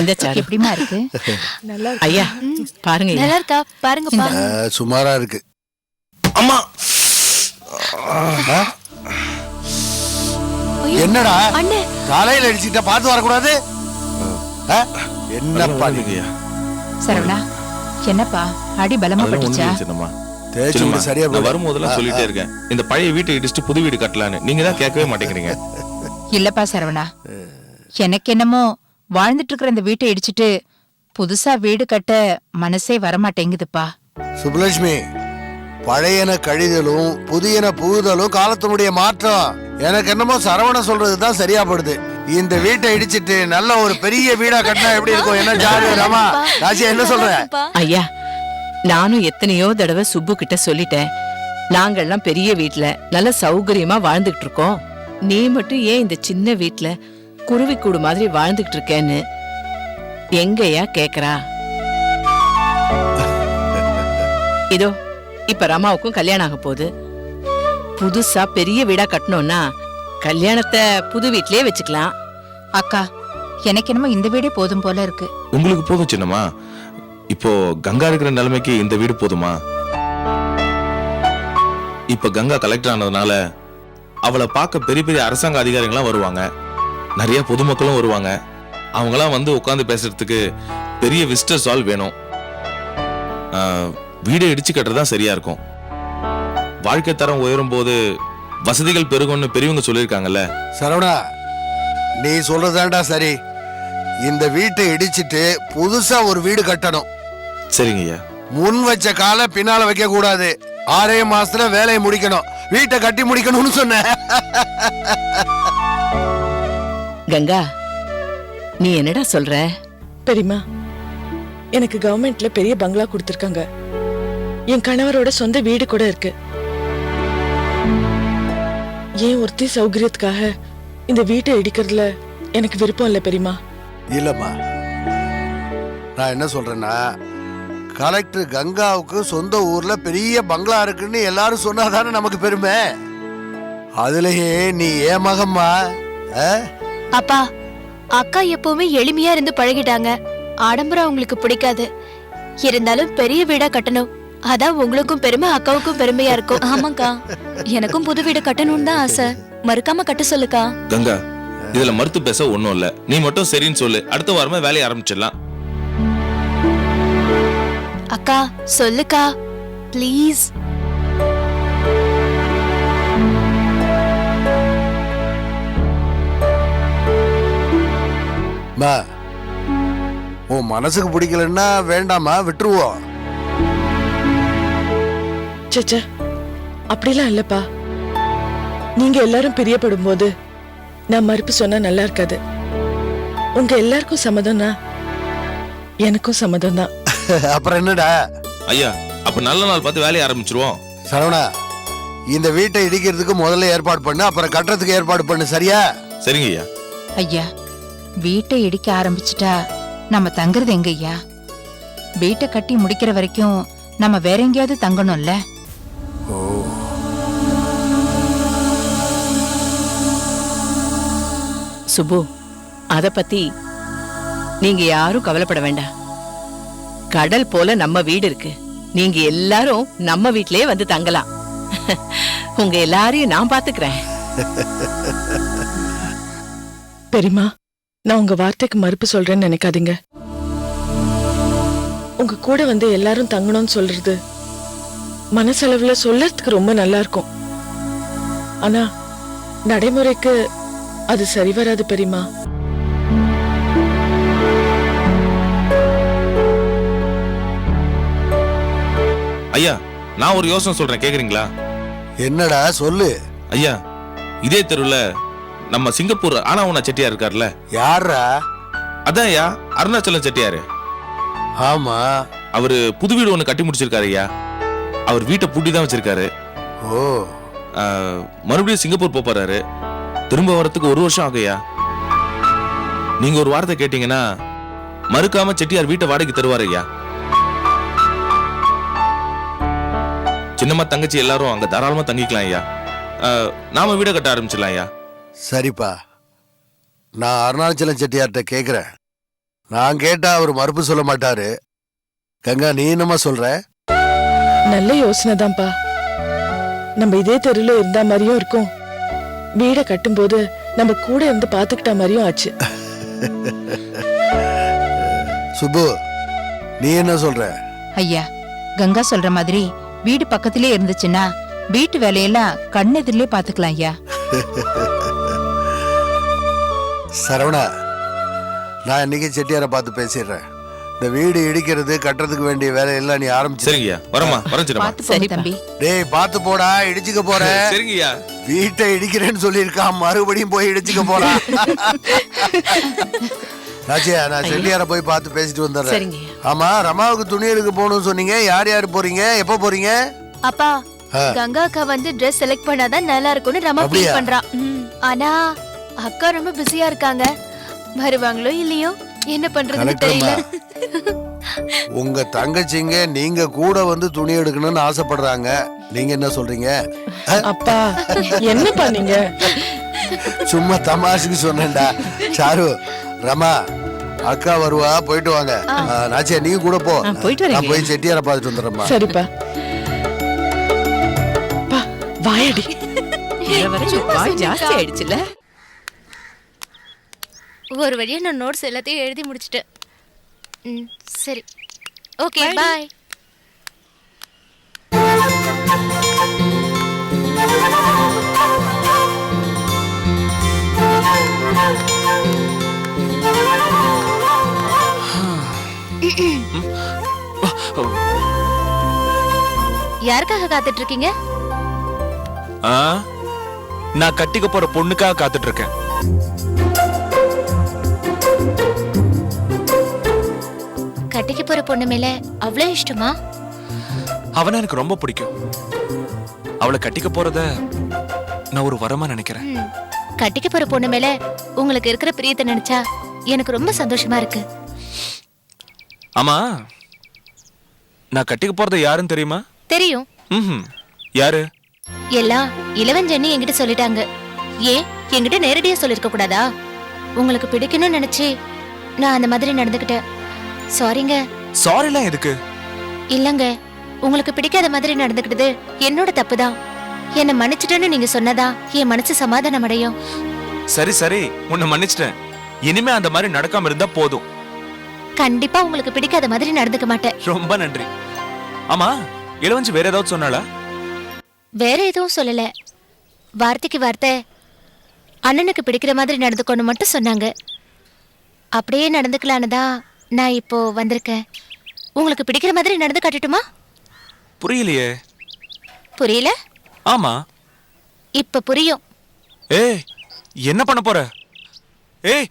இந்த சாரு எப்படிமா இருக்கு? நல்லா ஐயா பாருங்க ஐயா. நல்லா இருக்கா பாருங்கப்பா. சுமாரா இருக்கு. அம்மா என்னடா அண்ணே தலையில அடிச்சுட்ட பார்த்து வரக்கூடாது. என்னப்பா நீங்க சரவணா என்னப்பா அடி பலமா பட்டுச்சா? தேய்ச்சி விட்டு சரியா நான் வரும்போதெல்லாம் சொல்லிட்டே இருக்கேன், இந்த பழைய வீட்டை இடிச்சுட்டு புது வீடு கட்டலான்னு. நீங்க தான் கேட்கவே மாட்டேங்கிறீங்க. இல்லப்பா சரவணா, எனக்கு என்னமோ வாழ்ந்துட்டு இருக்கிற இந்த வீட்டை இடிச்சிட்டு புதுசா வீடு கட்ட மனசே வரமாட்டேங்குதுப்பா. சுப்புலட்சுமி, பழையன கழிதலும் புதியன புகுதலும் காலத்தினுடைய மாற்றம். எனக்கு என்னமோ சரவண சொல்றதுதான் சரியா படுது. இந்த வீட்டை இடிச்சிட்டு நல்ல ஒரு பெரிய வீடா கட்டினா எப்படி இருக்கும்? என்ன ஜாதி ராமா ராஜியா என்ன சொல்ற? ஐயா நானும் எத்தனையோ தடவை சுப்பு கிட்ட சொல்லிட்டேன், நாங்கெல்லாம் பெரிய வீட்ல நல்ல சௌகரியமா வாழ்ந்துகிட்டு இருக்கோம், நீ மட்டும் ஏன் இந்த சின்ன வீட்ல குருவி கூடு மாதிரி வாழ்ந்துகிட்டு இருக்கேன்னு. எங்கயா கேக்குறா? இதோ இப்ப ரமாவுக்கும் கல்யாணம் ஆக போகுது. புதுசா பெரிய வீடா கட்டணும்னா கல்யாணத்தை புது வீட்லயே வச்சுக்கலாம். அக்கா எனக்கு என்னமோ இந்த வீடே போதும் போல இருக்கு. உங்களுக்கு போதும் சின்னம்மா. இப்போ கங்கா இருக்கிற நிலைமைக்கு இந்த வீடு போதுமா? இப்ப கங்கா கலெக்டர் ஆனதுனால அவளை பார்க்க பெரிய பெரிய அரசாங்க அதிகாரிகள்லாம் வருவாங்க, நிறைய பொதுமக்களும் வருவாங்க. அவங்களாம் வந்து உட்காந்து பேசுறதுக்கு பெரிய விசிட்டர்ஸ் ஹால் வேணும். வீடை இடிச்சு கட்டுறதுதான் சரியா இருக்கும். வாழ்க்கை தரம் உயரும் போது வசதிகள் பெருகும்னு பெரியவங்க சொல்லியிருக்காங்கல்ல. சரவணா, நீ சொல்றதாண்டா சரி. இந்த வீட்டை இடிச்சிட்டு புதுசா ஒரு வீடு கட்டணும். சரிங்க ஐயா. முன் வச்ச கால பின்னால வைக்க கூடாது. 6 மாசத்துல வேலையை முடிக்கணும், வீட்டை கட்டி முடிக்கணும்னு சொன்ன. கங்கா நீ என்னடா சொல்ற? பெரியமா, எனக்கு கவர்மெண்ட்ல பெரிய பங்களா கொடுத்திருக்காங்க. என் கணவரோட சொந்த வீடு கூட இருக்கு. ஏன் ஒருத்தி சௌகரியத்துக்காக இந்த வீட்டை இடிக்கிறதுல எனக்கு விருப்பம் இல்ல பெரியமா. இல்லம்மா, நான் என்ன சொல்றேன்னா, கலெக்டர் கங்காவுக்கு சொந்த ஊர்ல பெரிய பங்களா இருக்குன்னு எல்லாரும் சொன்னாதானே நமக்கு பெருமை. அதுலயே நீ ஏன் மகம்மா? அப்பா, அக்கா எப்பவுமே எளிமையா இருந்து பழகிட்டாங்க. ஆடம்பரம் அவங்களுக்கு பிடிக்காது. இருந்தாலும் பெரிய வீடா கட்டணும், அதான் உங்களுக்கும் பெருமை அக்காவுக்கும் பெருமையா இருக்கும். ஆமாக்கா, எனக்கும் புது வீடு கட்டணும்னு தான் ஆசை. மறுக்காம கட்ட சொல்லுக்கா. கங்கா, இதுல மறுத்து பேச ஒண்ணும் இல்ல. நீ மட்டும் சரின்னு சொல்லு, அடுத்த வாரமே வேலையை ஆரம்பிச்சிடலாம். அக்கா சொல்லுக்கா ப்ளீஸ். உன் மனசுக்கு பிடிக்கலன்னா வேண்டாமா, விட்டுருவோம். சச்சா, அப்படிலாம் இல்லப்பா. நீங்க எல்லாரும் பிரியப்படும் போது நான் மறுப்பு சொன்னா நல்லா இருக்காது. உங்க எல்லாருக்கும் சம்மதம்னா எனக்கும் சம்மதம் தான். அப்புறம் என்னடா? ஐயா, அப்ப நல்ல நாள் பார்த்து வேலையை ஆரம்பிச்சிருவோம். சரவணா, இந்த வீட்டை இடிக்கிறதுக்கு முதல்ல ஏற்பாடு பண்ணு, அப்புறம் கட்டுறதுக்கு ஏற்பாடு பண்ணு. சரியா? சரிங்க ஐயா. ஐயா வீட்டை இடிக்க ஆரம்பிச்சுட்டா நம்ம தங்குறது எங்க ஐயா? வீட்டை கட்டி முடிக்கிற வரைக்கும் நம்ம வேற எங்கேயாவது தங்கணும்ல. சுப்பு, அத பத்தி நீங்க யாரும் கவலைப்பட வேண்டாம். கடல் போல நம்ம வீடு இருக்கு, நீங்க எல்லாரும் நம்ம வீட்லயே வந்து தங்கலாம். உங்க எல்லாரையும் நான் பாத்துக்கிறேன். பெரியமா, நான் உங்க வார்த்தைக்கு மறுப்பு சொல்றேன்னு நினைக்காதீங்க. உங்க கூட வந்து எல்லாரும் தங்கணும்னு சொல்றது மனசளவுல சொல்லறதுக்கு ரொம்ப நல்லா இருக்கும். ஆனா நடைமுறைக்கு அது சரி வராது பெரியமா. ஐயா, நான் ஒரு யோசனை சொல்றேன், கேக்குறீங்களா? என்னடா சொல்லு. ஐயா, இதே தெருவுல நம்ம சிங்கப்பூர் ஆனாவுனா செட்டியார் இருக்கார்ல. யாரா? அதான் ஐயா, அருணாச்சலம் செட்டியாரு. ஆமா, அவரு புது வீடு ஒண்ணு கட்டி முடிச்சிருக்காரு ஐயா. அவர் வீட்டை பூட்டி தான் வச்சிருக்காரு. ஓ, மறுபடியும் சிங்கப்பூர் போறாரு. திரும்ப வரத்துக்கு 1 வருஷம் ஆகையா. நீங்க ஒரு வார்த்தை கேட்டீங்கன்னா மறுக்காம செட்டியார் வீட்டை வாடகைக்கு தருவாரு ஐயா. சின்னம்மா தங்கச்சி எல்லாரும் அங்க தாராளமா தங்கிக்கலாம் ஐயா. நாம வீட கட்ட ஆரம்பிச்சிடலாம் ஐயா. சரிப்பா, நான் அருணாச்சலம் செட்டியார்ட்ட கேக்குறேன். நான் கேட்டா அவர் மறுப்பு சொல்ல மாட்டாரு. கங்கா, நீ என்னமா சொல்ற? நல்ல யோசனை தான்ப்பா. நம்ம இதே தெருல இருந்த மாதிரியும் இருக்கும், வீட கட்டும்போது நம்ம கூட இருந்து பாத்துக்கிட்ட மாதிரியும் ஆச்சு. சுப்பு, நீ என்ன சொல்ற? ஐயா, கங்கா சொல்ற மாதிரி வீடு பக்கத்திலே இருந்துச்சுன்னா வீட்டு வேலையெல்லாம் கண்ணெதிரிலே பாத்துக்கலாம் ஐயா. சரவணா, நான் இன்னைக்கு செட்டியாரை பார்த்து பேசிடுறேன். இந்த வீடு இடிக்கிறது கட்டுறதுக்கு வேண்டிய வேலையெல்லாம் நீ ஆரம்பிச்சு. சரிங்கய்யா, வரமா வரைஞ்சிடமா. பாத்து போங்க தம்பி. டேய், பார்த்து போடா, இடிச்சுக்க போற. சரிங்கய்யா. வீட்டை இடிக்கிறேன்னு சொல்லியிருக்கான், மறுபடியும் போய் இடிச்சுக்க போறான். ராஜியா, நான் செட்டியார போய் பார்த்து பேசிட்டு வந்துடுறேன். சரிங்க. ஆமா, ரமாவுக்கு துணி எடுக்க போகணும்னு சொன்னீங்க. யார் யார் போறீங்க, எப்ப போறீங்க? அப்பா, ஆ. கங்கா அக்கா வந்து Dress செலக்ட் பண்ணாதான் நல்லா இருக்கும்னு ரமா அப்படியா? ஃபீல் பண்றா. ஆனா அக்கா ரொம்ப பிஸியா இருக்காங்க. வருவாங்களோ இல்லையோ, என்ன பண்றதுன்னு கலெக்டர்மா, தெரியல. உங்க தங்கச்சிங்க நீங்க கூட வந்து துணி எடுக்கணும்னு ஆசைப்படுறாங்க. நீங்க என்ன சொல்றீங்க? அப்பா, என்னப்பா நீங்க? சும்மா தமாஷுக்கு சொன்னேன்டா. சாரு, ரமா, அக்கா வருவா, போயிட்டு வாங்க. நாச்சியா, நீ கூட போ. போயிட்டு வரேங்க. நான் போய் செட்டியார பார்த்துட்டு வந்துடுறேம்மா. சரிப்பா. பா, வாயடி. வாய் ஜாஸ்தி ஆயிடுச்சுல. ஒரு வழியா நான் நோட்ஸ் எல்லாத்தையும் எழுதி முடிச்சிட்டேன். சரி, ஓகே, பாய். யாருக்காக காத்துட்டு இருக்கீங்க? நான் கட்டிக்க போற பொண்ணுக்காக காத்துட்டு இருக்கேன். கட்டிக்க போற பொண்ணு மேல அவ்வளவு இஷ்டமா? அவனை எனக்கு ரொம்ப பிடிக்கும். அவளை கட்டிக்க போறத நான் ஒரு வரமா நினைக்கிறேன். கட்டிக்க போற பொண்ணு மேல உங்களுக்கு இருக்கிற பிரியத்தை நினைச்சா எனக்கு ரொம்ப சந்தோஷமா இருக்கு. ஆமா, நான் கட்டிக்க போறது யாருன்னு தெரியுமா? தெரியும். யாரு? எல்லாம் இளவஞ்சண்ணி என்கிட்ட சொல்லிட்டாங்க. ஏன் என்கிட்ட நேரடியா சொல்லிருக்க கூடாதா? உங்களுக்கு பிடிக்கணும்னு நினைச்சு நான் அந்த மாதிரி நடந்துக்கிட்டேன். சாரிங்க. சாரிலாம் எதுக்கு? இல்லங்க, உங்களுக்கு பிடிக்காத மாதிரி நடந்துக்கிட்டது என்னோட தப்புதான். என்ன மன்னிச்சிட்டேன்னு நீங்க சொன்னதா என் மனசு சமாதானம் அடையும். சரி சரி, உன்னை மன்னிச்சிட்டேன். இனிமே அந்த மாதிரி நடக்காம இருந்தா போதும். கண்டிப்பா உங்களுக்கு பிடிக்காத மாதிரி நடந்துக்க மாட்டேன். ரொம்ப நன்றி. ஆமா, இளவஞ்சி வேற ஏதாவது சொன்னாளா? வேற எதுவும் சொல்லல. வார்த்தைக்கு வார்த்தை அண்ணனுக்கு பிடிக்கிற மாதிரி நடந்துக்கணும் மட்டும் சொன்னாங்க. அப்படியே நடந்துக்கலான்னு தான் நான் இப்போ வந்திருக்கேன். உங்களுக்கு பிடிக்கிற மாதிரி நடந்து காட்டட்டுமா? புரியலையே. புரியல? ஆமா, இப்ப புரியும். ஏய், என்ன பண்ண போற? ஏய்,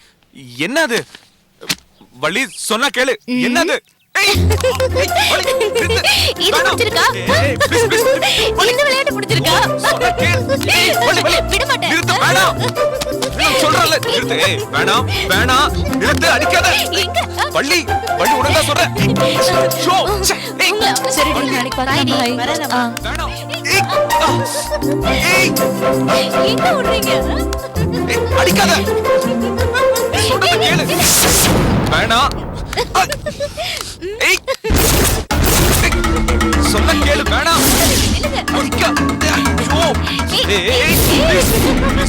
என்னது? வள்ளி, சொன்னா கேளு. என்னது? இது பிடிச்சிருக்கா? இந்த விளையாட்டு பிடிச்சிருக்கா? விட மாட்டேன். சொல்றல, நிறுத்து. ஏய், வேணாம் வேணாம், நிறுத்து, அடிக்காத. வள்ளி, வள்ளி, உடனே சொல்றேன். சரி, நாளைக்கு பார்க்கலாம். வேணாம். எங்க விடுறீங்க? அடிக்காத. சொல்றத கேளு. வேணாம். ஏய், சொன்ன கேளு. வேணாம். அடிக்காத.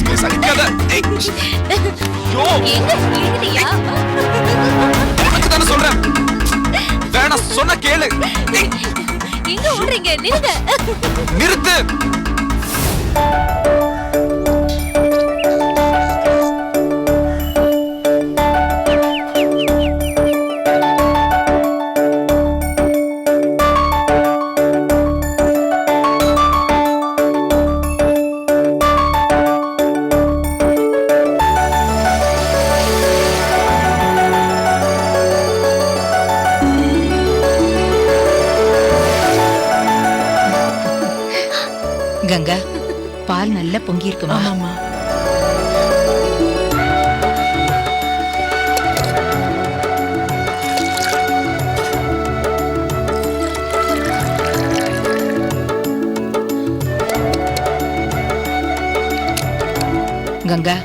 ப்ளீஸ் அடிக்காத. அதுதானே சொல்றேன். வேணாம், சொன்ன கேளு. எங்க விடுறீங்க? நிறுங்க. நிறுத்து. கங்கா, பால் நல்லா பொங்கி இருக்குமா? ஆமாமா. கங்கா,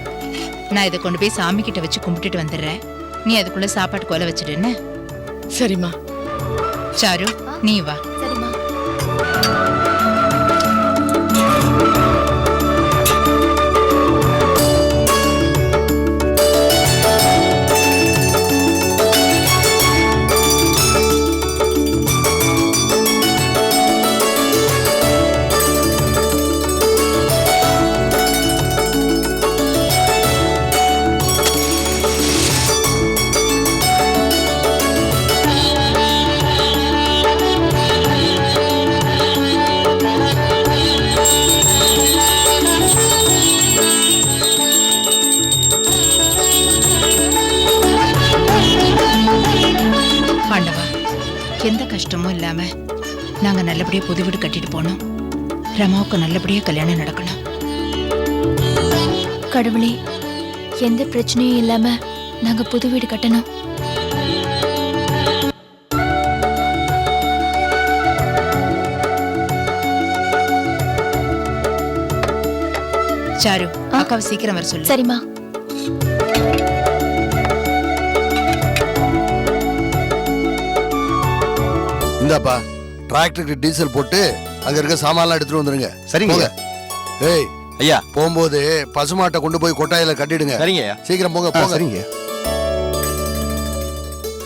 நான் இதை கொண்டு போய் சாமி கிட்ட வச்சு கும்பிட்டுட்டு வந்துடுறேன். நீ அதுக்குள்ள சாப்பாட்டு கொலை வச்சிடு என்ன? சரிம்மா. சாரு நீ வா. சரிம்மா. ஆண்டவா, எந்த கஷ்டமும் இல்லாம நாங்க நல்லபடியா புது வீடு கட்டிட்டு போனோம். ரமாவுக்கு நல்லபடியா கல்யாணம் நடக்கணும். கடவுளே, எந்த பிரச்சனையும் இல்லாம நாங்க புது வீடு கட்டணும். சாரு அக்காவை சீக்கிரம் வர சொல்லு. சரிம்மா. இந்தாப்பா டிராக்டருக்கு டீசல் போட்டு அங்க இருக்க சாமான்லாம் எடுத்துட்டு வந்துருங்க. சரிங்க. ஏய் ஐயா, போகும்போது பசுமாட்டை கொண்டு போய் கொட்டாயில கட்டிடுங்க. சரிங்க. சீக்கிரம் போங்க போங்க. சரிங்க.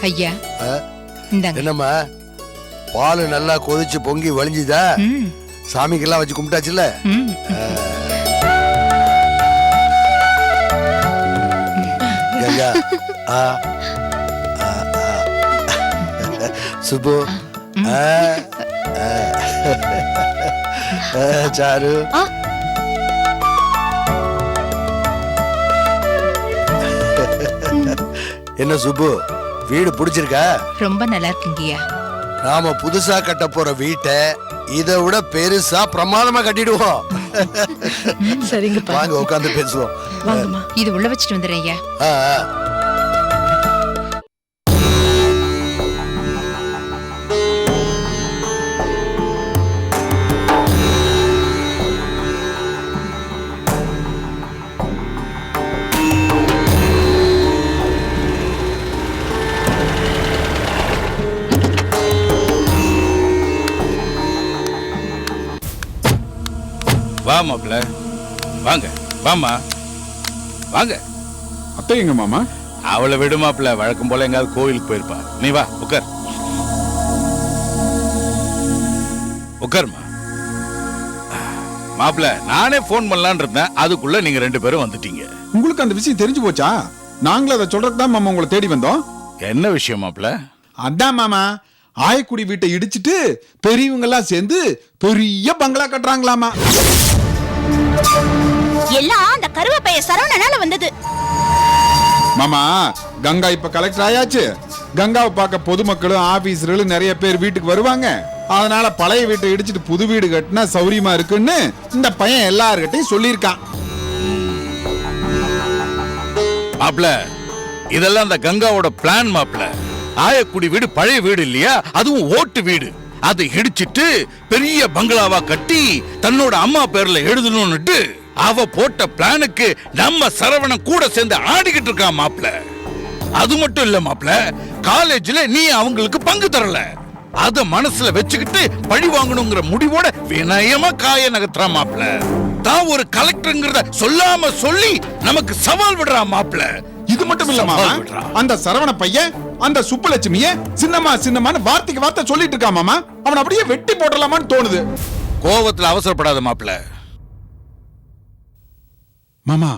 ஐயா இந்தாங்க. என்னம்மா பால் நல்லா கொதிச்சு பொங்கி வழிஞ்சுதா? ம், சாமிக்கெல்லாம் வச்சு கும்பிட்டாச்சுல்ல? ம். கங்கா ஆ ஆ, ஆ. சுப்பு ஆ, ஆ. சாரு ஆ. என்ன சுப்பு வீடு பிடிச்சிருக்கா? ரொம்ப நல்லா இருக்குங்கய்யா. நாம புதுசா கட்ட போற வீட்டை இதை விட பெருசா பிரமாதமா கட்டிடுவோம். சரிங்கப்பா. வாங்க உட்காந்து பேசுவோம். வாங்கம்மா. இது உள்ள வச்சுட்டு வந்துடுறேன் ஐயா. ஆ, ஆ. வா மாப்பிள்ள, வாங்க. வாமா, வாங்க. அத்தை எங்க மாமா? அவளை விடு மாப்பிள்ள, வழக்கம் போல எங்காவது கோயிலுக்கு போயிருப்பா. நீ வா உட்கார். உட்காருமா. மாப்பிள்ள, நானே போன் பண்ணலான் இருந்தேன், அதுக்குள்ள நீங்க 2 பேரும் வந்துட்டீங்க. உங்களுக்கு அந்த விஷயம் தெரிஞ்சு போச்சா? நாங்களும் அதை சொல்றதுக்கு தான் மாமா உங்களை தேடி வந்தோம். என்ன விஷயம் மாப்பிள்ள? அதான் மாமா, ஆயக்குடி வீட்டை இடிச்சிட்டு பெரியவங்க எல்லாம் சேர்ந்து பெரிய பங்களா கட்டுறாங்களாமா. எல்லாம் அந்த கருவப்பைய சரவணனால வந்தது. மாமா, கங்கா இப்ப கலெக்டர் ஆயாச்சு. கங்காவை பார்க்க பொதுமக்களும் ஆபீசர்களும் நிறைய பேர் வீட்டுக்கு வருவாங்க. அதனால பழைய வீட்டை இடிச்சிட்டு புது வீடு கட்டினா சௌரியமா இருக்குன்னு இந்த பையன் எல்லார்கிட்டையும் சொல்லியிருக்கான். மாப்பிள்ள, இதெல்லாம் அந்த கங்காவோட பிளான் மாப்பிள்ள. ஆயக்குடி வீடு பழைய வீடு இல்லையா, அதுவும் ஓட்டு வீடு. அதை இடிச்சிட்டு பெரிய பங்களாவா கட்டி தன்னோட அம்மா பேர்ல எழுதணும்னுட்டு அவ போட்ட பிளானுக்கு நம்ம சரவணன் கூட சேர்ந்து ஆடிக்கிட்டு இருக்கான் மாப்பிள்ள. அது மட்டும் இல்ல மாப்பிள்ள, காலேஜ்ல நீ அவங்களுக்கு பங்கு தரல. அத மனசுல வச்சுக்கிட்டு பழி வாங்கணுங்கிற முடிவோட வினயமா காய நகர்த்துறான் மாப்பிள்ள. தான் ஒரு கலெக்டர்ங்கிறத சொல்லாம சொல்லி நமக்கு சவால் விடுறான் மாப்பிள்ள. இது மட்டும் இல்ல மாமா, அந்த சரவண பையன் அந்த சுப்புலட்சுமிய சின்னம்மா சின்னம்மான்னு வார்த்தைக்கு வார்த்தை சொல்லிட்டு இருக்கா மாமா. அவன் அப்படியே வெட்டி போடலாமான்னு தோணுது. கோவத்துல அவசரப்படாத மாப்பிள்ள. மாமா,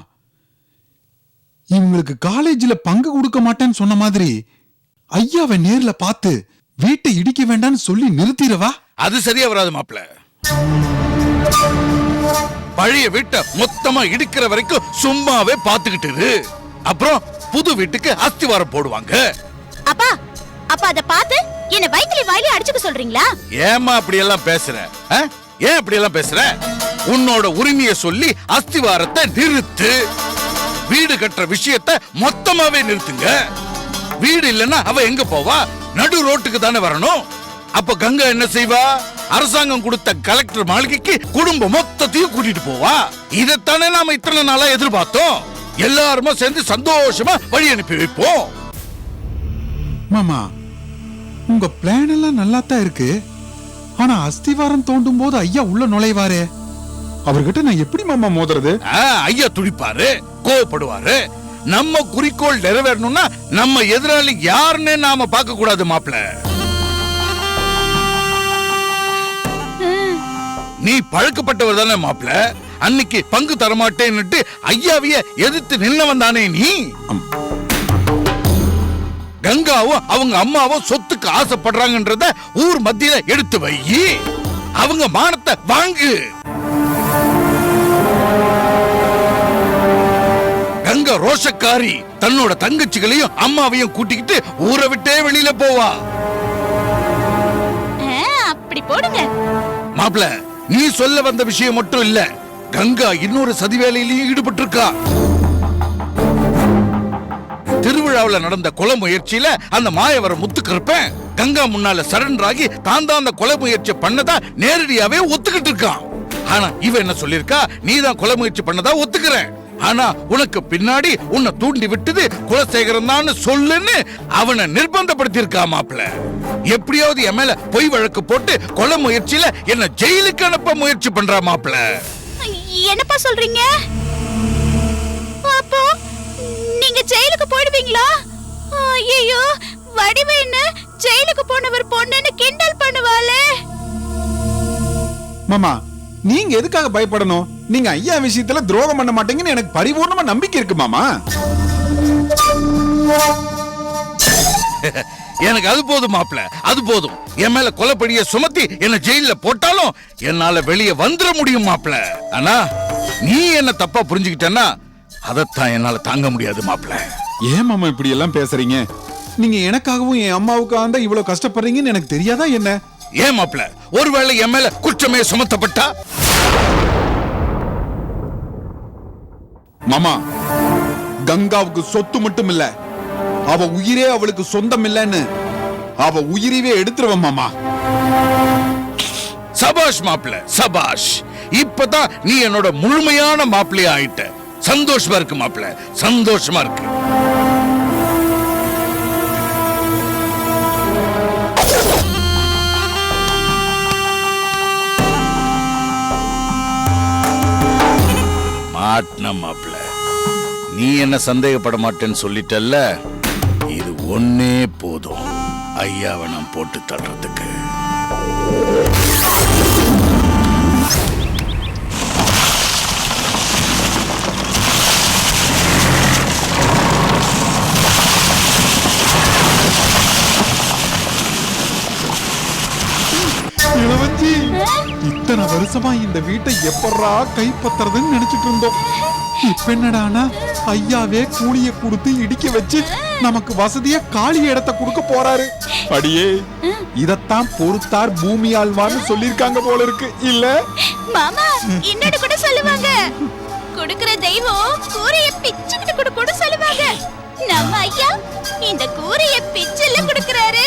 இவங்களுக்கு காலேஜ்ல பங்கு கொடுக்க மாட்டேன்னு சொன்ன மாதிரி ஐயாவை நேர்ல பார்த்து வீட்டை இடிக்க வேண்டாம்னு சொல்லி நிறுத்திடவா? அது சரியா வராது மாப்பிள்ள. பழைய வீட்டை மொத்தமா இடிக்கிற வரைக்கும் சும்மாவே பாத்துக்கிட்டு இரு. அப்புறம் புது வீட்டுக்கு அஸ்திவாரம் போடுவாங்க. அப்பா, அப்பா அத பார்த்து என்ன வயித்துல வாயில அடிச்சுக்க சொல்றீங்களா? ஏமா அப்படி எல்லாம் பேசுற? ஏன் அப்படி எல்லாம் பேசுற? உன்னோட உரிமையை சொல்லி அஸ்திவாரத்தை நிறுத்து. வீடு கட்டுற விஷயத்தை மொத்தமாவே நிறுத்துங்க. வீடு இல்லைன்னா அவ எங்க போவா? நடு ரோட்டுக்கு தானே வரணும். அப்ப கங்கா என்ன செய்வா? அரசாங்கம் கொடுத்த கலெக்டர் மாளிகைக்கு குடும்பம் மொத்தத்தையும் கூட்டிட்டு போவா. இதைத்தானே நாம இத்தனை நாளா எதிர்பார்த்தோம். எல்லாருமே சேர்ந்து சந்தோஷமா வழி அனுப்பி வைப்போம். மாமா உங்க பிளான் எல்லாம் நல்லா தான் இருக்கு. ஆனா அஸ்திவாரம் தோண்டும் போது ஐயா உள்ள நுழைவாரே, அவர்கிட்ட நான் எப்படி மாமா மோதுறது? ஐயா துடிப்பாரு, கோவப்படுவாரு. நம்ம குறிக்கோள் நிறைவேறணும்னா நம்ம எதிராளி யாருன்னு நாம பார்க்க கூடாது மாப்ள. நீ பழக்கப்பட்டவர் தானே மாப்ள. அன்னைக்கு பங்கு தரமாட்டேன்னுட்டு ஐயாவைய எதிர்த்து நின்னவன் தானே நீ. கங்காவும் அவங்க அம்மாவும் சொத்துக்கு ஆசைப்படுறாங்கன்றத ஊர் மத்தியில எடுத்து வை. அவங்க மானத்தை வாங்கு. கங்கா ரோஷக்காரி தன்னோட தங்கச்சிகளையும் அம்மாவையும் கூட்டிக்கிட்டு ஊரை விட்டே வெளியில போவா. அப்படி போடுங்க மாப்ள. நீ சொல்ல வந்த விஷயம் மட்டும் இல்ல, கங்கா இன்னொரு சதி வேலையிலையும் ஈடுபட்டு இருக்கா. திருவிழாவில் நடந்த கொலை முயற்சியில அந்த மாயவர முத்துக்கருப்பன் கங்கா முன்னால சரண்டர் ஆகி தான் அந்த கொலை முயற்சி பண்ணதா நேரடியாவே ஒத்துக்கிட்டு இருக்கான். ஆனா இவ என்ன சொல்லிருக்கா, நீதான் கொலை முயற்சி பண்ணதா ஒத்துக்கிறேன், ஆனா உனக்கு பின்னாடி உன்னை தூண்டி விட்டது குலசேகரன் தான் சொல்லுன்னு அவனை நிர்பந்தப்படுத்தி இருக்கா மாப்ள. எப்படியாவது என் மேல பொய் வழக்கு போட்டு கொலை முயற்சியில என்ன ஜெயிலுக்கு அனுப்ப முயற்சி பண்றா மாப்ள. என்னப்பா சொல்றீங்க? அப்போ நீங்க ஜெயிலுக்கு போயிடுவீங்களா? ஐயோ, வடிவேன்னு ஜெயிலுக்கு போனவர் பொண்ணுன்னு கிண்டல் பண்ணுவாளே. மாமா நீங்க எதுக்காக பயப்படணும்? நீங்க ஐயா விஷயத்துல துரோகம் பண்ண மாட்டீங்கன்னு எனக்கு பரிபூர்ணமா நம்பிக்கை இருக்கு மாமா. எனக்கு அது போதும் மாப்ள, அது போதும். என் மேல கொலைப்படிய சுமத்தி என்ன ஜெயில போட்டாலும் என்னால வெளியே வந்துட முடியும் மாப்ள. ஆனா நீ என்ன தப்பா புரிஞ்சுக்கிட்டேன்னா அதத்தான் என்னால தாங்க முடியாது மாப்ள. ஏன் மாமா இப்படி எல்லாம் பேசுறீங்க? நீங்க எனக்காகவும் என் அம்மாவுக்காக தான் இவ்வளவு கஷ்டப்படுறீங்கன்னு எனக்கு தெரியாதா என்ன? ஏன் மாப்ள, ஒருவேளை என் மேல குற்றமே சுமத்தப்பட்டா? மாமா கங்காவுக்கு சொத்து மட்டும் இல்ல, அவ உயிரே அவளுக்கு சொந்தம் இல்லன்னு அவ உயிரவே எடுத்துருவ மாமா. சபாஷ் மாப்ள, சபாஷ். இப்பதான் நீ என்னோட முழுமையான மாப்பிள்ளையா ஆயிட்ட. சந்தோஷமா இருக்கு மாப்ள, சந்தோஷமா இருக்கு. மாட்ன மாப்ள, நீ என்ன சந்தேகப்பட மாட்டேன்னு சொல்லிட்டல்ல, இது ஒன்னே போதும் ஐயாவை நான் போட்டு தள்ளுறதுக்கு. இளவஞ்சி, இத்தனை வருஷமா இந்த வீட்டை எப்படா கைப்பற்றுறதுன்னு நினைச்சிட்டு இருந்தோம். இப்ப என்னடானா ஐயாவே கூலிய கொடுத்து இடிக்க வச்சு நமக்கு வசதியா காலி இடத்தை கொடுக்க போறாரு. அடியே, இதத்தான் பொறுத்தார் பூமி ஆழ்வான்னு சொல்லிருக்காங்க போல இருக்கு இல்ல மாமா? இன்னொரு கூட சொல்லுவாங்க, குடுக்குற தெய்வம் கூரைய பிச்சுக்கிட்டு கொடுக்கூட சொல்லுவாங்க. நம்ம ஐயா இந்த கூரைய பிச்சல்ல கொடுக்கறாரு.